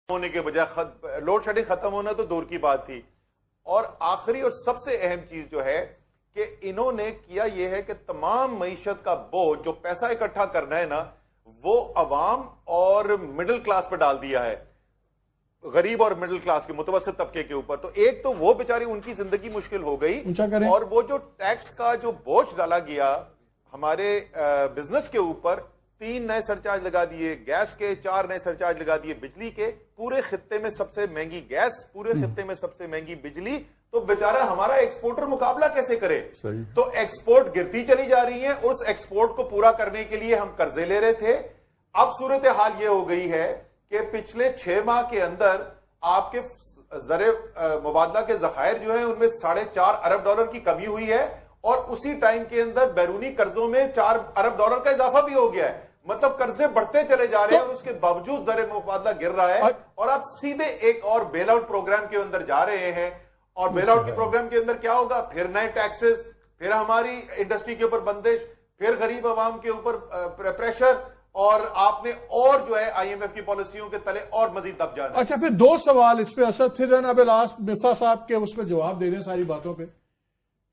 ہونے کے بجائے لوڈ شیڈنگ ختم ہونا تو دور کی بات تھی. اور آخری اور سب سے اہم چیز جو ہے کہ انہوں نے کیا یہ ہے کہ تمام معیشت کا بوجھ جو پیسہ اکٹھا کرنا ہے نا وہ عوام اور مڈل کلاس پہ ڈال دیا ہے, غریب اور مڈل کلاس کے متوسط طبقے کے اوپر. تو ایک تو وہ بیچاری ان کی زندگی مشکل ہو گئی, اور وہ جو ٹیکس کا جو بوجھ ڈالا گیا ہمارے بزنس کے اوپر, 3 نئے سرچارج لگا دیے گیس کے, 4 نئے سرچارج لگا دیے بجلی کے, پورے خطے میں سب سے مہنگی گیس, پورے خطے میں سب سے مہنگی بجلی. تو بیچارہ ہمارا ایکسپورٹر مقابلہ کیسے کرے؟ تو ایکسپورٹ گرتی چلی جا رہی ہے. اس ایکسپورٹ کو پورا کرنے کے لیے ہم قرضے لے رہے تھے. اب صورتحال یہ ہو گئی ہے کہ پچھلے 6 ماہ کے اندر آپ کے زر مبادلہ کے ذخائر جو ہیں ان میں $4.5 ارب کی کمی ہوئی ہے, اور اسی ٹائم کے اندر بیرونی قرضوں میں $4 ارب کا اضافہ بھی ہو گیا ہے. مطلب قرضے بڑھتے چلے جا رہے ہیں اور اس کے باوجود زر مبادلہ گر رہا ہے, اور آپ سیدھے ایک اور بیل آؤٹ پروگرام کے اندر جا رہے ہیں. اور بیل آؤٹ کے پروگرام کے اندر کیا ہوگا؟ پھر نئے ٹیکسز, پھر ہماری انڈسٹری کے اوپر بندش, پھر غریب عوام کے اوپر پریشر, اور آپ نے اور جو ہے آئی ایم ایف کی پالیسیوں کے تلے اور مزید دب جانا. اچھا, پھر 2 سوال اس پہ اسد, پھر جناب لاسٹ مفتاح صاحب کے اس پہ جواب دے دیں ساری باتوں پہ.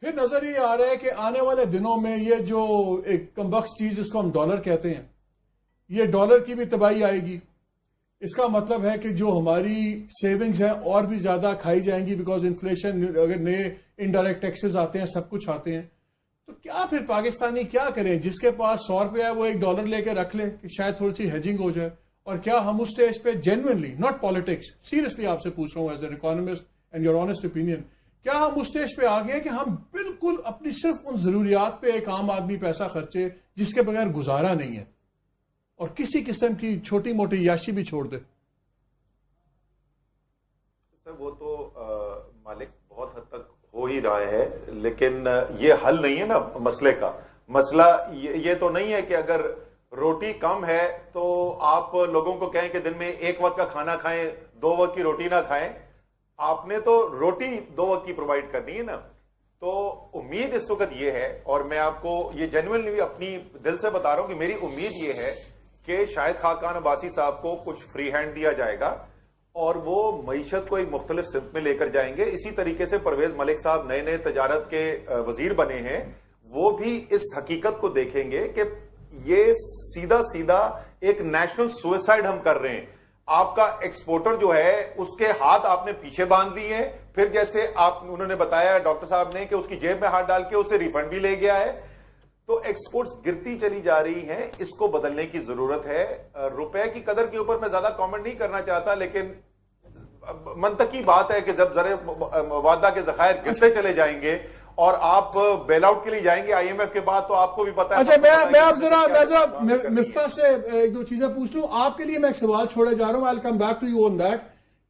پھر نظر یہ آ رہا ہے کہ آنے والے دنوں میں یہ جو ایک کمبخت چیز جس کو ہم ڈالر کہتے ہیں, یہ ڈالر کی بھی تباہی آئے گی. اس کا مطلب ہے کہ جو ہماری سیونگز ہیں اور بھی زیادہ کھائی جائیں گی, بیکاز انفلیشن, اگر نئے انڈائریکٹ ٹیکسز آتے ہیں, سب کچھ آتے ہیں, تو کیا پھر پاکستانی کیا کریں؟ جس کے پاس $100 ہے وہ $1 لے کے رکھ لے کہ شاید تھوڑی سی ہیجنگ ہو جائے. اور کیا ہم اس سٹیج پہ جینوئنلی, ناٹ پالیٹکس, سیریسلی آپ سے پوچھ رہا ہوں as an economist and your honest opinion, کیا ہم اس سٹیج پہ آ گئے کہ ہم بالکل اپنی صرف ان ضروریات پہ ایک عام آدمی پیسہ خرچے جس کے بغیر گزارا نہیں ہے, اور کسی قسم کی چھوٹی موٹی یاشی بھی چھوڑ دے؟ سر وہ تو مالک بہت حد تک ہو ہی رہا ہے, لیکن یہ حل نہیں ہے نا مسئلے کا. مسئلہ یہ تو نہیں ہے کہ اگر روٹی کم ہے تو آپ لوگوں کو کہیں کہ دن میں 1 وقت کا کھانا کھائیں, 2 وقت کی روٹی نہ کھائیں. آپ نے تو روٹی 2 وقت کی پرووائڈ کرنی ہے نا. تو امید اس وقت یہ ہے, اور میں آپ کو یہ جینوئنلی اپنی دل سے بتا رہا ہوں کہ میری امید یہ ہے کہ شاید خاقان عباسی صاحب کو کچھ فری ہینڈ دیا جائے گا اور وہ معیشت کو ایک مختلف سمت میں لے کر جائیں گے. اسی طریقے سے پرویز ملک صاحب نئے تجارت کے وزیر بنے ہیں, وہ بھی اس حقیقت کو دیکھیں گے کہ یہ سیدھا ایک نیشنل سوئسائڈ ہم کر رہے ہیں. آپ کا ایکسپورٹر جو ہے اس کے ہاتھ آپ نے پیچھے باندھ دیے ہیں, پھر جیسے انہوں نے بتایا ڈاکٹر صاحب نے کہ اس کی جیب میں ہاتھ ڈال کے اسے ریفنڈ بھی لے گیا ہے. تو ایکسپورٹس گرتی چلی جا رہی ہیں, اس کو بدلنے کی ضرورت ہے. روپے کی قدر کے اوپر میں زیادہ کامنٹ نہیں کرنا چاہتا, لیکن منطقی بات ہے کہ جب زر مبادلہ کے ذخائر گرتے چلے جائیں گے اور آپ بیل آؤٹ کے لیے جائیں گے آئی ایم ایف کے بعد, تو آپ کو بھی پتا ہے. اچھا, میں آپ ذرا مفتاح سے 1-2 چیزیں پوچھ لوں. آپ کے لیے میں ایک سوال چھوڑے جا رہا ہوں, I'll come back to you on that,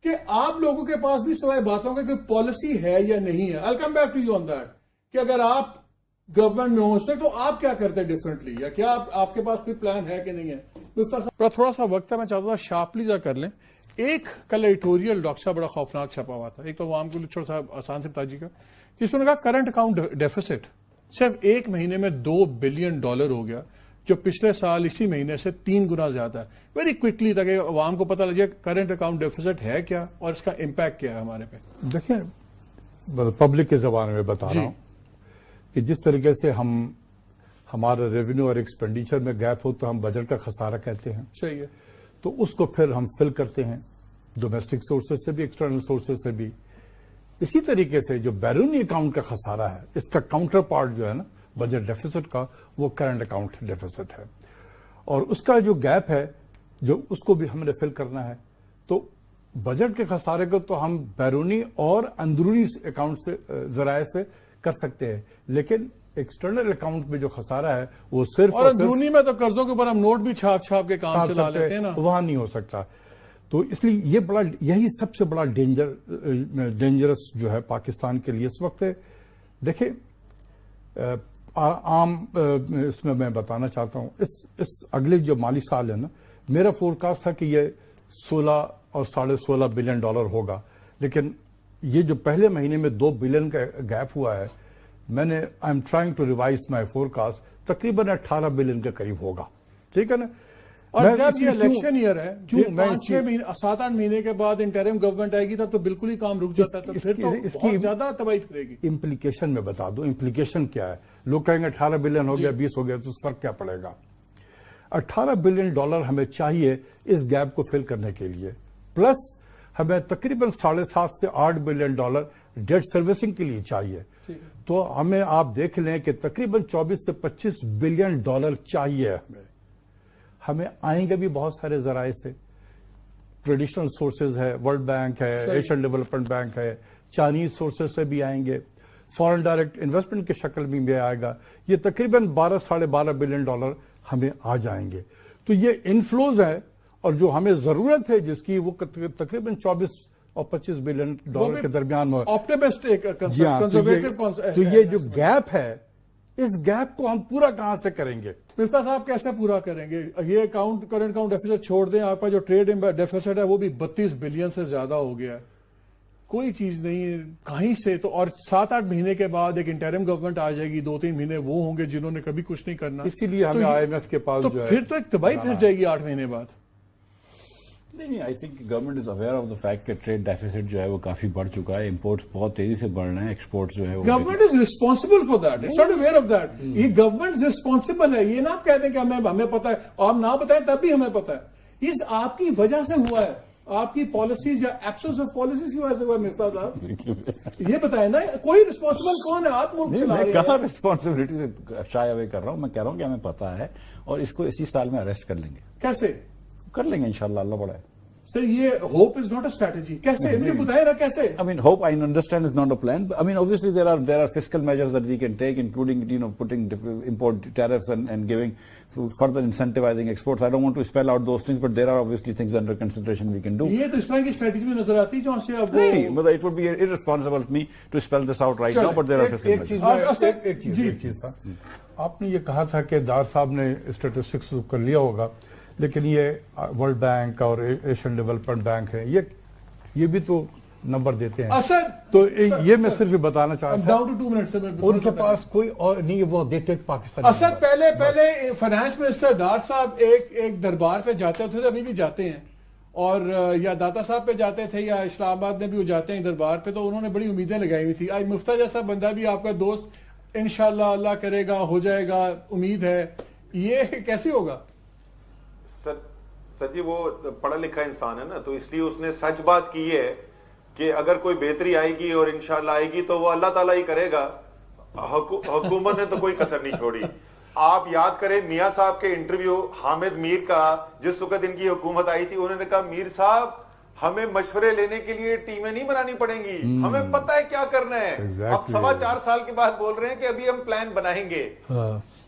کہ آپ لوگوں کے پاس بھی سوائے باتوں کے کوئی پالیسی ہے یا نہیں ہے. I'll come back to you on that, کہ اگر آپ گورنمنٹ میں ہو تو آپ کیا کرتے ڈفرنٹلی, یا کیا آپ کے پاس کوئی پلان ہے کہ نہیں ہے؟ تھوڑا سا وقت ہے, میں چاہتا ہوں شارپلی جا کر لیں. ایک کل ایڈیٹوریل ڈاکٹر صاحب بڑا خوفناک چھپا ہوا تھا, ایک تو عوام کو چھوٹا سا آسان سے تاجی کا, جس میں نے کہا کرنٹ اکاؤنٹ ڈیفیسٹ صرف 1 مہینے میں $2 بلین ہو گیا, جو پچھلے سال اسی مہینے سے 3 گنا زیادہ ہے. ویری کوئکلی تاکہ عوام کو پتہ لگے کرنٹ اکاؤنٹ ڈیفیسٹ ہے کیا اور اس کا امپیکٹ کیا ہے ہمارے پہ. دیکھیں, پبلک کے زبان میں بتا رہا ہوں کہ جس طریقے سے ہمارا ریونیو اور ایکسپینڈیچر میں گیپ ہو تو ہم بجٹ کا خسارہ کہتے ہیں. صحیح ہے. تو اس کو پھر ہم فل کرتے ہیں ڈومیسٹک سورسز سے بھی, ایکسٹرنل سورسز سے بھی. اسی طریقے سے جو بیرونی اکاؤنٹ کا خسارہ ہے, اس کا کاؤنٹر پارٹ جو ہے نا بجٹ ڈیفیسٹ کا, وہ کرنٹ اکاؤنٹ ڈیفیسٹ ہے, اور اس کا جو گیپ ہے جو اس کو بھی ہم نے فل کرنا ہے. تو بجٹ کے خسارے کو تو ہم بیرونی اور اندرونی اکاؤنٹ سے ذرائع سے کر سکتے ہیں, لیکن ایکسٹرنل اکاؤنٹ میں جو خسارہ ہے وہ صرف اور اندرونی میں تو قرضوں کے اوپر ہم نوٹ بھی چھاپ کے کام چلا لیتے ہیں نا, وہاں نہیں ہو سکتا. تو اس لیے یہی سب سے بڑا ڈینجرس جو ہے پاکستان کے لیے اس وقت ہے. دیکھیں, عام اس میں بتانا چاہتا ہوں, اس اگلے جو مالی سال ہے نا, میرا فورکاسٹ تھا کہ یہ 16 اور $16.5 بلین ہوگا, لیکن یہ جو پہلے مہینے میں $2 بلین کا گیپ ہوا ہے, میں نے I am trying to revise my forecast, تقریباً 18 بلین کے قریب ہوگا. ٹھیک ہے نا. اور جب یہ الیکشن ایئر ہے 7-8 مہینے کے بعد انٹرم گورنمنٹ آئے گی تو بالکل ہی کام رک جاتا ہے، پھر تو بہت زیادہ تباہی پھرے گی. امپلیکیشن میں بتا دوں امپلیکیشن کیا ہے. لوگ کہیں گے 18 بلین ہو گیا 20 ہو گیا تو اس فرق کیا پڑے گا. $18 بلین ہمیں چاہیے اس گیپ کو فل کرنے کے لیے، پلس ہمیں تقریباً $7.5 سے $8 بلین ڈیٹ سروسنگ کے لیے چاہیے. تو ہمیں آپ دیکھ لیں کہ تقریباً $24 سے $25 بلین چاہیے. ہمیں آئیں گے بھی بہت سارے ذرائع سے، ٹریڈیشنل سورسز ہے، ورلڈ بینک ہے، ایشین ڈیولپمنٹ بینک ہے، چائنیز سورسز سے بھی آئیں گے، فارن ڈائریکٹ انویسٹمنٹ کی شکل میں بھی آئے گا. یہ تقریباً $12-12.5 بلین ہمیں آ جائیں گے. تو یہ انفلوز ہے، اور جو ہمیں ضرورت ہے جس کی وہ تقریباً 24 اور $25 بلین کے درمیان میں. تو یہ جو گیپ ہے، اس گیپ کو ہم پورا کہاں سے کریں گے؟ مصباح صاحب کیسے پورا کریں گے؟ یہ کرنٹ اکاؤنٹ ڈیفیسٹ چھوڑ دیں، آپ کا جو ٹریڈ ڈیفیسٹ ہے وہ بھی 32 بلین سے زیادہ ہو گیا ہے. کوئی چیز نہیں ہے کہیں سے. تو اور 7-8 مہینے کے بعد ایک انٹرم گورنمنٹ آ جائے گی، 2-3 مہینے وہ ہوں گے جنہوں نے کبھی کچھ نہیں کرنا. اسی لیے ہمیں IMF کے پاس جو ہے پھر تو ایک تباہی پھر جائے گی 8 مہینے بعد. نہیں، I think government is aware of the fact کہ ٹریڈ ڈیفیسٹ جو ہے وہ کافی بڑھ چکا ہے، امپورٹس بہت تیزی سے بڑھ رہے ہیں، ایکسپورٹس جو ہے government is responsible for that, it's not aware of that. یہ گورنمنٹ ریسپانسبل ہے. یہ نہ آپ کہتے ہیں کہ ہمیں پتا ہے، آپ نہ بتائیں تب بھی ہمیں پتا ہے. یہ آپ کی وجہ سے ہوا ہے، آپ کی پالیسیز یا ایبسنس آف پالیسیز کی وجہ سے ہوا ہے. مفتاح صاحب یہ بتائیں نا، کوئی ریسپانسبل کون ہے؟ آپ ملک چلا رہے ہیں. میں کہاں ریسپانسبلٹی سے شائے اوے کر رہا ہوں، میں کہہ رہا ہوں کہ ہمیں پتا ہے اور اس کو اسی سال میں اریسٹ کر لیں گے. کیسے کر لیں گے انشاءاللہ، اللہ بڑا ہے. سر یہ hope is not a strategy. کیسے مجھے بتائیں نا کیسے؟ I mean, hope, I understand is not a plan. I mean, obviously there are fiscal measures that we can take, including, putting import tariffs and giving further incentivizing exports. I don't want to spell out those things, but there are obviously things under consideration we can do. یہ تو اس طرح کی strategy میں نظر آتی ہے جہاں سے اب نہیں، but it would be irresponsible of me to spell this out right now, but there are fiscal measures. ایک چیز تھا، آپ نے یہ کہا تھا کہ دار صاحب نے اسٹیٹسٹکس کر لیا ہوگا، لیکن یہ ورلڈ بینک اور ایشین ڈیولپمنٹ بینک ہے، یہ بھی تو نمبر دیتے ہیں. تو یہ میں صرف بتانا چاہتا ہوں ان کے پاس کوئی اور نہیں، وہ دیتے پاکستان. اسد پہلے فائنانس منسٹر ڈار صاحب ایک دربار پہ جاتے تھے، ابھی بھی جاتے ہیں، اور یا داتا صاحب پہ جاتے تھے یا اسلام آباد میں بھی وہ جاتے ہیں دربار پہ، تو انہوں نے بڑی امیدیں لگائی ہوئی تھی. آج مفتاح جیسا بندہ بھی آپ کا دوست انشاءاللہ اللہ کرے گا ہو جائے گا، امید ہے. یہ کیسے ہوگا؟ سر جی وہ پڑھا لکھا انسان ہے نا، تو اس لیے اس نے سچ بات کی ہے کہ اگر کوئی بہتری آئے گی اور انشاءاللہ آئے گی تو وہ اللہ تعالیٰ ہی کرے گا. حکومت نے تو کوئی کسر نہیں چھوڑی. آپ یاد کریں میاں صاحب کے انٹرویو حامد میر کا، جس وقت ان کی حکومت آئی تھی، انہوں نے کہا میر صاحب ہمیں مشورے لینے کے لیے ٹیمیں نہیں بنانی پڑیں گی، ہمیں پتہ ہے کیا کرنا ہے. اب 4.25 سال کے بعد بول رہے ہیں کہ ابھی ہم پلان بنائیں گے.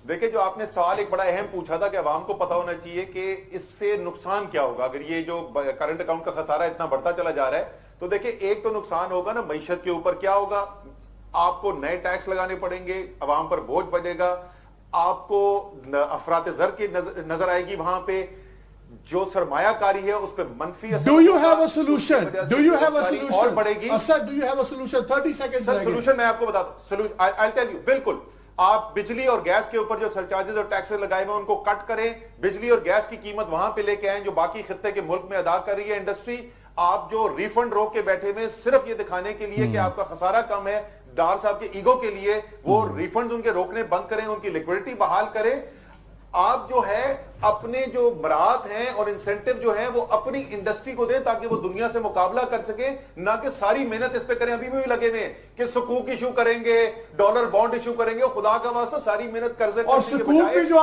دیکھیں جو آپ نے سوال ایک بڑا اہم پوچھا تھا کہ عوام کو پتا ہونا چاہیے کہ اس سے نقصان کیا ہوگا اگر یہ جو کرنٹ اکاؤنٹ کا خسارہ اتنا بڑھتا چلا جا رہا ہے. تو دیکھیں ایک تو نقصان ہوگا نا معیشت کے اوپر. کیا ہوگا؟ آپ کو نئے ٹیکس لگانے پڑیں گے، عوام پر بوجھ بڑھے گا، آپ کو افراط زر کی نظر آئے گی. وہاں پہ جو سرمایہ کاری ہے اس پہ منفی اثر. Do you have a solution? Do you have a solution? اور بڑھے گی. Asad, do you have a solution? 30 seconds. Sir solution میں آپ کو بتاتا ہوں. I'll tell you. بالکل آپ بجلی اور گیس کے اوپر جو سرچارجز اور ٹیکسز لگائے ہوئے ان کو کٹ کریں، بجلی اور گیس کی قیمت وہاں پہ لے کے آئیں جو باقی خطے کے ملک میں ادا کر رہی ہے انڈسٹری. آپ جو ریفنڈ روک کے بیٹھے ہوئے صرف یہ دکھانے کے لیے کہ آپ کا خسارہ کم ہے، ڈار صاحب کے ایگو کے لیے، وہ ریفنڈ ان کے روکنے بند کریں، ان کی لیکوڈیٹی بحال کریں. آپ جو ہے اپنے جو مراعات ہیں اور انسینٹیو جو ہیں وہ اپنی انڈسٹری کو دیں تاکہ وہ دنیا سے مقابلہ کر سکیں، نہ کہ ساری محنت اس پہ کریں. ابھی بھی لگے ہوئے کہ سکوک ایشو کریں گے، ڈالر بانڈ ایشو کریں گے. خدا کا واسطہ ساری محنت قرضے اور سکوک بھی جو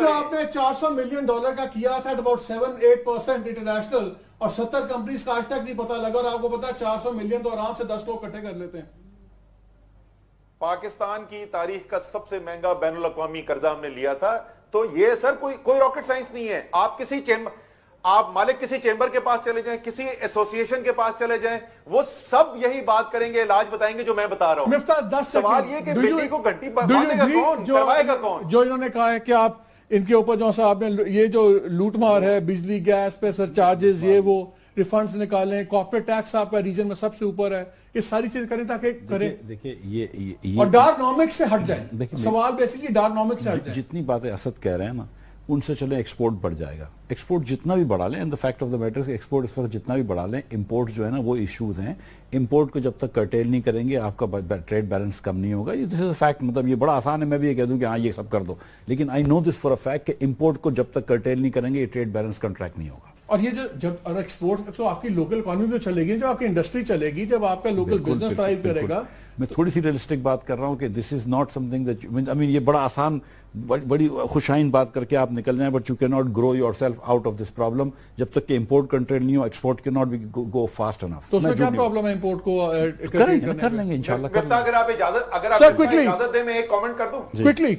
آپ نے $400 ملین کا کیا تھا، about 7-8% انٹرنیشنل، اور 70 کمپنیز کا آج تک نہیں پتا لگا. اور آپ کو پتا 400 ملین تو آرام سے 10 لوگ اکٹھے کر لیتے ہیں. پاکستان کی تاریخ کا سب سے مہنگا بین الاقوامی قرضہ ہم نے لیا تھا. تو یہ سر کوئی راکٹ سائنس نہیں ہے. آپ مالک کسی چیمبر کے پاس چلے جائیں، کسی ایسوسیشن کے پاس چلے جائیں، وہ سب یہی بات کریں گے، علاج بتائیں گے جو میں بتا رہا ہوں. مفتاح 10 سوال یہ کہ بیٹی کو گھنٹی باندھے گا کون، کروائے گا کون؟ جو انہوں نے کہا ہے کہ آپ ان کے اوپر جو صاحب نے یہ جو لوٹ مار ہے، بجلی گیس پہ سرچارجز، یہ وہ ریفنڈز نکالیں، کارپوریٹ ٹیکس آپ کا ریجن میں سب سے اوپر ہے، یہ ساری چیز کریں تاکہ کریں. دیکھیں یہ اور ڈارنامکس سے ہٹ جائیں. سوال بیسیکلی ڈارنامکس سے ہٹ جائیں. جتنی باتیں اسد کہہ رہے ہیں نا، ان سے چلیں ایکسپورٹ بڑھ جائے گا. ایکسپورٹ جتنا بھی بڑھا لیں, and the fact of the matter export اس وقت جتنا بھی بڑھا لیں, امپورٹ جو ہے نا وہ ایشوز ہیں. امپورٹ کو جب تک کرٹیل نہیں کریں گے آپ کا ٹریڈ بیلنس کم نہیں ہوگا. دس از اے فیکٹ. مطلب یہ بڑا آسان ہے, میں بھی یہ کہہ دوں کہ ہاں یہ سب کر دو, لیکن آئی نو دس فار اے فیکٹ کہ امپورٹ کو جب تک کرٹیل نہیں کریں گے یہ ٹریڈ بیلنس کنٹریکٹ نہیں ہوگا. اور یہ جو جب ایکسپورٹ تو آپ کی لوکل اکانومی تو چلے گی, جب آپ کی انڈسٹری چلے گی, جب آپ کا لوکل بزنس ڈرائیو کرے گا. میں تھوڑی سی ریئلسٹک بات کر رہا ہوں کہ this is not something that I mean, یہ بڑا آسان بڑی خوشائن بات کر کے آپ نکل جائیں, but you can not grow yourself out of this problem جب تک کہ امپورٹ کنٹرول نہیں ہو. Export can not be go fast enough. تو اس میں کیا پرابلم ہے امپورٹ کو کر لیں گے انشاءاللہ. اگر آپ اجازت دیں میں ایک کامنٹ کر دوں کوئکلی.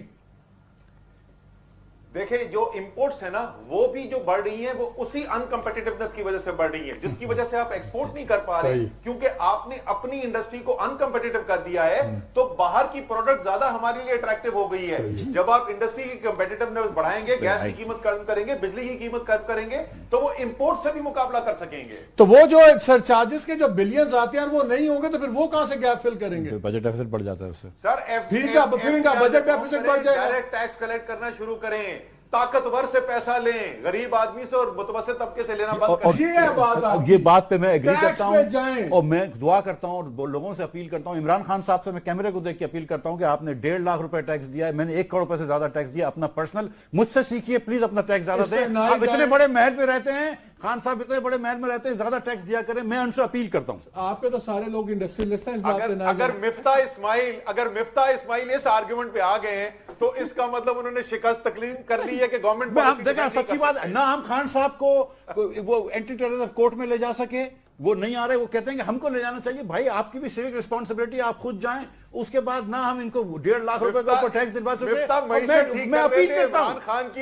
دیکھیں جو امپورٹس ہیں نا وہ بھی جو بڑھ رہی ہیں وہ اسی انکمپیٹیٹونس کی وجہ سے بڑھ رہی ہیں, جس کی وجہ سے آپ ایکسپورٹ نہیں کر پا رہے کیونکہ آپ نے اپنی انڈسٹری کو انکمپیٹیٹو کر دیا ہے. تو باہر کی پروڈکٹ زیادہ ہمارے لیے اٹریکٹیو ہو گئی ہے. جب آپ انڈسٹری کی کمپیٹیٹونس بڑھائیں گے, گیس کی قیمت کم کریں گے, بجلی کی قیمت کم کریں گے, تو وہ امپورٹ سے بھی مقابلہ کر سکیں گے. تو وہ جو سرچارجز کے جو بلینز آتے ہیں وہ نہیں ہوں گے تو پھر وہ کہاں سے گیپ فل کریں گے؟ بجٹ ڈیفیسٹ بڑھ جاتا ہے اس سے. سر بجٹ ڈیفیسٹ بڑھ جائے گا. ڈائریکٹ ٹیکس کلیکٹ کرنا شروع کریں, طاقتور سے پیسہ لیں, غریب آدمی سے اور متوسط طبقے سے لینا بند کریں. یہ بات پہ میں ایگری کرتا ہوں اور میں دعا کرتا ہوں اور لوگوں سے اپیل کرتا ہوں. عمران خان صاحب سے میں کیمرے کو دیکھ کے اپیل کرتا ہوں کہ آپ نے 1.5 لاکھ روپے ٹیکس دیا ہے, میں نے 1 کروڑ روپے سے زیادہ ٹیکس دیا. اپنا پرسنل مجھ سے سیکھیے پلیز, اپنا ٹیکس زیادہ دیں. آپ اتنے بڑے محل پہ رہتے ہیں, خان صاحب اتنے بڑے محل میں رہتے ہیں, زیادہ ٹیکس دیا کریں. میں ان سے اپیل کرتا ہوں. آپ پہ تو سارے لوگ انڈسٹریلسٹ ہیں. اگر مفتاح اسماعیل اس آرگیومنٹ پہ آ گئے ہیں تو اس کا مطلب انہوں نے شکست تسلیم کر لی ہے کہ گورنمنٹ. دیکھیں سچی بات, نہ ہم خان صاحب کو وہ اینٹی ٹیررزم کورٹ میں لے جا سکے, وہ نہیں آ رہے, وہ کہتے ہیں کہ ہم کو لے جانا چاہیے. بھائی آپ کی بھی سیوک ریسپانسبلٹی, آپ خود جائیں. اس کے بعد نہ ہم ان کو 1.5 لاکھ روپے کا اوپر ٹیکس دلوا سکتے. میں اپیل کرتا ہوں,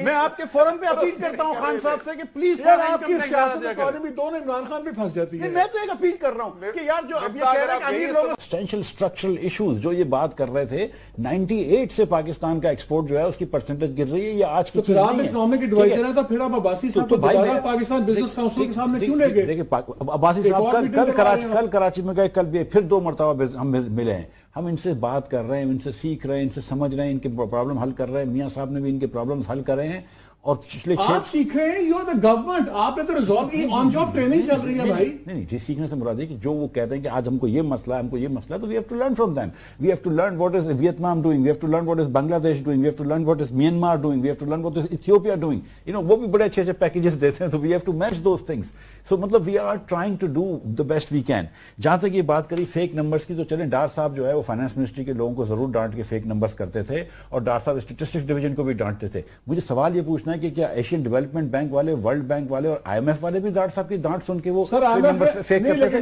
میں آپ کے فورم پہ اپیل کرتا ہوں خان صاحب سے کہ پلیز آپ کی سیاست اکانومی دونوں عمران خان بھی پھنس جاتی ہے. میں تو ایک اپیل کر رہا ہوں کہ یار جو اب یہ کہہ رہے ہیں کہ امیر لوگ سسٹینشل اسٹرکچرل ایشوز جو یہ بات کر رہے تھے, 98 سے پاکستان کا ایکسپورٹ جو ہے اس کی پرسنٹیج گر رہی ہے. یہ آج کی چیز نہیں ہے. آپ اکنامک ایڈوائزر ہیں تو پھر آپ عباسی صاحب کو دوبارہ پاکستان بزنس کاؤنسل کے سامنے کیوں لے گئے؟ دیکھیں عباسی صاحب کل کراچی میں گئے, کل بھی پھر 2 مرتبہ ہم ملے ہیں. ہم ان سے بات کر رہے ہیں, ان سے سیکھ رہے ہیں, ان سے سمجھ رہے ہیں, ان کے پرابلم حل کر رہے ہیں. میاں صاحب نے بھی ان کے پرابلمز حل کر رہے ہیں. اور پچھلے آپ سیکھ رہے ہیں, یو آر دا گورنمنٹ, آپ نے تو ریزالو آن جاب ٹریننگ چل رہی ہے بھائی. نہیں جی, سیکھنے سے مراد ہے کہ جو وہ کہتے ہیں کہ آج ہم کو یہ مسئلہ ہے, ہم کو یہ مسئلہ ہے, تو we have to learn from them. We have to learn what is Vietnam doing, we have to learn what is Bangladesh doing, we have to learn what is Myanmar doing, we have to learn what is Ethiopia doing. You know وہ بھی بڑے اچھے packages دیتے ہیں, تو we have to match those things. So مطلب we are trying to do the best we can. جہاں تک یہ بات کری فیک نمبرز کی, تو چلیں ڈار صاحب جو ہے وہ فائنانس منسٹری کے لوگوں کو ضرور ڈانٹ کے فیک نمبرز کرتے تھے, اور ڈار صاحب اسٹیٹسٹکس ڈویژن کو بھی ڈانٹتے تھے. مجھے سوال یہ پوچھنا ہے کہ کیا ایشین ڈیولپمنٹ بینک والے, ورلڈ بینک والے اور آئی ایم ایف والے بھی ڈار صاحب کی ڈانٹ سن کے وہ فیک کرتے تھے؟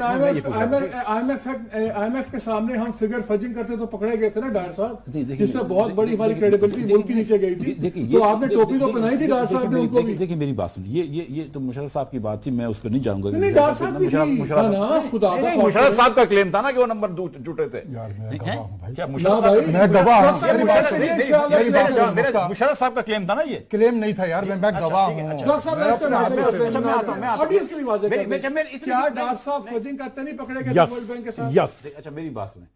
آئی ایم ایف کے سامنے ہم فگر فجنگ کرتے تو پکڑے گئے تھے نا ڈار صاحب, جس میں بہت بڑی ہماری کریڈیبلٹی ملک کے نیچے گئی تھی. تو آپ نے ٹوپی تو پہنائی تھی ڈار صاحب نے ان کو بھی. دیکھیں میری بات سنیے, یہ تو مشرف صاحب کی بات تھی, میں اس کو نہیں جاؤں گا. مشرف صاحب کا کلیم تھا نا کہ وہ نمبر جھوٹے تھے. مشرف صاحب کا کلیم تھا نا, یہ کلیم نہیں تھا یار, میں گواہ ہوں. اچھا میری بات سنیں,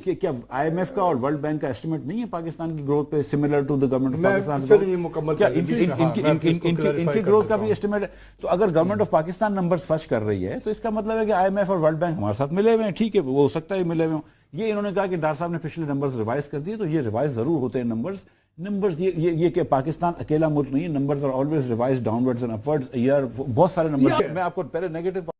کیا آئی ایم ایف کا اور ورلڈ بینک کا ایسٹیمیٹ نہیں ہے پاکستان کی گروتھ پہ similar to the government of Pakistan? کیا ان کی گروتھ کا بھی ایسٹیمیٹ ہے؟ تو اگر government of Pakistan numbers fish کر رہی ہے تو اس کا مطلب ہے کہ آئی ایم ایف اور ورلڈ بینک ہمارے ساتھ ملے ہوئے ہیں. ٹھیک ہے, وہ ہو سکتا ہے ملے ہوئے ہوں. یہ انہوں نے کہا کہ ڈار صاحب نے پچھلے نمبرز ریوائز کر دیے, تو یہ ریوائز ضرور ہوتے ہیں نمبرز. یہ کہ پاکستان اکیلا ملک نہیں ہے, numbers are always revise downwards and upwards. بہت سارے نمبر. میں آپ کو پہلے نیگیٹو